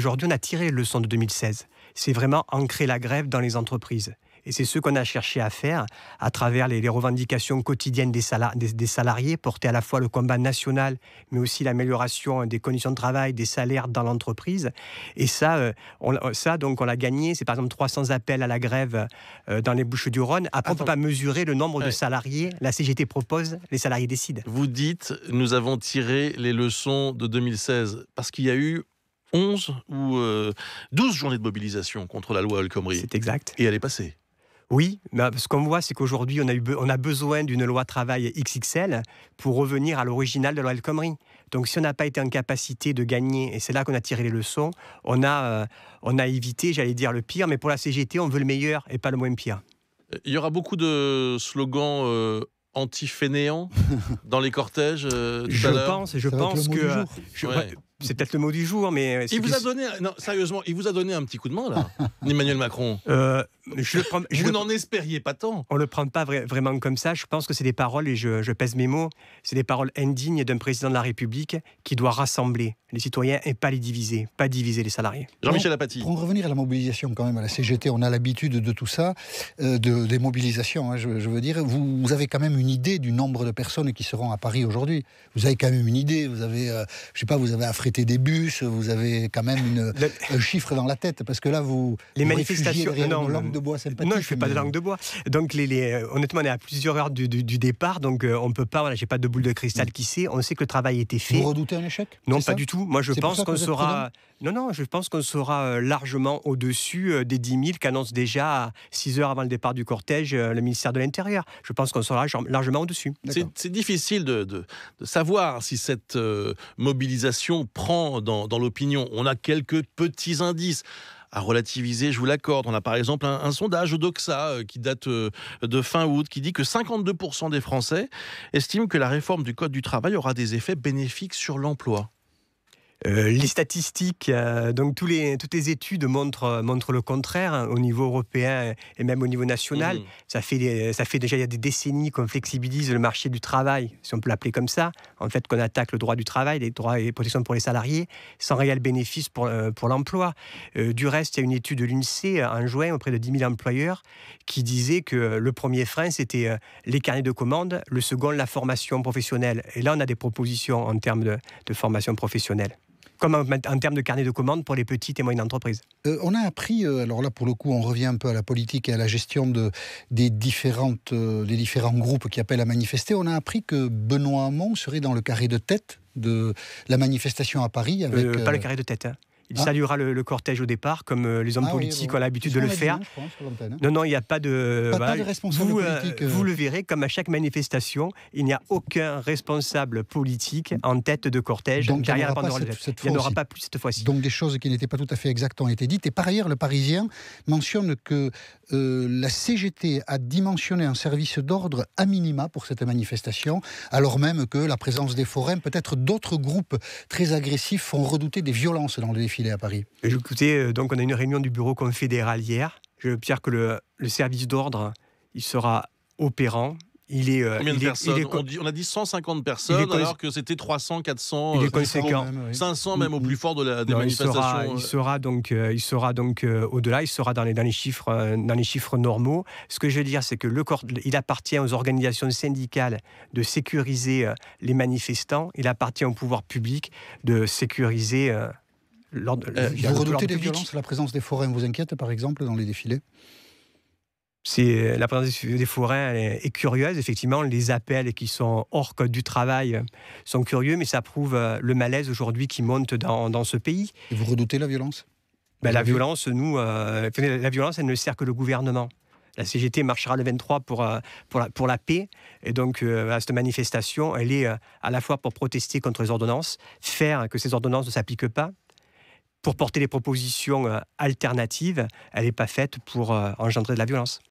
Aujourd'hui, on a tiré les leçons de 2016. C'est vraiment ancrer la grève dans les entreprises. Et c'est ce qu'on a cherché à faire à travers les revendications quotidiennes des salariés, porter à la fois le combat national, mais aussi l'amélioration des conditions de travail, des salaires dans l'entreprise. Et ça, on l'a gagné. C'est par exemple 300 appels à la grève dans les Bouches-du-Rhône. Après, on ne peut pas mesurer le nombre de salariés. La CGT propose, les salariés décident. Vous dites, nous avons tiré les leçons de 2016, parce qu'il y a eu 11 ou 12 journées de mobilisation contre la loi El Khomri. C'est exact. Et elle est passée. Oui, mais ce qu'on voit, c'est qu'aujourd'hui, on a besoin d'une loi travail XXL pour revenir à l'original de la loi El Khomri. Donc, si on n'a pas été en capacité de gagner, et c'est là qu'on a tiré les leçons, on a évité, j'allais dire, le pire, mais pour la CGT, on veut le meilleur et pas le moins pire. Il y aura beaucoup de slogans anti-fainéants dans les cortèges Je pense que... C'est peut-être le mot du jour, mais... Sérieusement, il vous a donné un petit coup de main, là, Emmanuel Macron. Vous n'en espériez pas tant. On ne le prend pas vraiment comme ça. Je pense que c'est des paroles, et je pèse mes mots, c'est des paroles indignes d'un président de la République qui doit rassembler les citoyens et pas les diviser, pas diviser les salariés. Jean-Michel Apathy. Pour en revenir à la mobilisation, quand même, à la CGT, on a l'habitude de tout ça, des mobilisations, hein, je veux dire. Vous avez quand même une idée du nombre de personnes qui seront à Paris aujourd'hui. Vous avez quand même une idée. Vous avez, je sais pas, vous avez affrété des bus, vous avez quand même un chiffre dans la tête, parce que là, les manifestations, langue de bois sympathique. Non, je ne fais pas de langue de bois. Donc, honnêtement, on est à plusieurs heures du départ, donc on ne peut pas, voilà, j'ai pas de boule de cristal qui sait, on sait que le travail a été fait. Vous redoutez un échec? Non, pas du tout. Moi, je pense qu'on sera... Non, je pense qu'on sera largement au-dessus des 10 000 qu'annonce déjà à 6 heures avant le départ du cortège le ministère de l'Intérieur. Je pense qu'on sera largement au-dessus. C'est difficile de savoir si cette mobilisation prend dans l'opinion. On a quelques petits indices à relativiser, je vous l'accorde. On a par exemple un sondage Odoxa qui date de fin août, qui dit que 52% des Français estiment que la réforme du Code du travail aura des effets bénéfiques sur l'emploi. Les statistiques, donc toutes les études montrent le contraire, hein, au niveau européen et même au niveau national. Ça fait déjà il y a des décennies qu'on flexibilise le marché du travail, si on peut l'appeler comme ça, en fait qu'on attaque le droit du travail, les droits et protections pour les salariés, sans réel bénéfice pour l'emploi. Du reste, il y a une étude de l'INSEE en juin auprès de 10 000 employeurs qui disait que le premier frein, c'était les carnets de commandes, le second, la formation professionnelle. Et là, on a des propositions en termes de formation professionnelle, comme en termes de carnet de commandes pour les petites et moyennes entreprises. On a appris, alors là pour le coup on revient un peu à la politique et à la gestion des différents groupes qui appellent à manifester, on a appris que Benoît Hamon serait dans le carré de tête de la manifestation à Paris. Pas le carré de tête, hein. Il saluera le cortège au départ, comme les hommes politiques ont l'habitude de le faire. Non, il n'y a pas de... Pas de responsable politique. Vous le verrez, comme à chaque manifestation, il n'y a aucun responsable politique en tête de cortège. Donc il n'y en aura pas plus cette fois-ci. Donc des choses qui n'étaient pas tout à fait exactes ont été dites. Et par ailleurs, le Parisien mentionne que la CGT a dimensionné un service d'ordre à minima pour cette manifestation, alors même que la présence des forains, peut-être d'autres groupes très agressifs, font redouter des violences dans le défilé à Paris. Écoutez, donc on a une réunion du bureau confédéral hier. Je veux dire que le service d'ordre, il sera opérant. Combien de personnes on a dit 150 personnes, alors que c'était 300, 400, il est conséquent. 500 même au plus fort des manifestations. Il sera donc au-delà, il sera dans les chiffres normaux. Ce que je veux dire, c'est que il appartient aux organisations syndicales de sécuriser les manifestants. Il appartient au pouvoir public de sécuriser vous redoutez des violences? La présence des forains vous inquiète, par exemple, dans les défilés? La présence des forains est curieuse. Effectivement, les appels qui sont hors code du travail sont curieux, mais ça prouve le malaise aujourd'hui qui monte dans ce pays. Et vous redoutez la violence? La violence, la violence, elle ne sert que le gouvernement. La CGT marchera le 23 pour la paix. Et donc, cette manifestation, elle est à la fois pour protester contre les ordonnances, faire que ces ordonnances ne s'appliquent pas, pour porter des propositions alternatives. Elle n'est pas faite pour engendrer de la violence.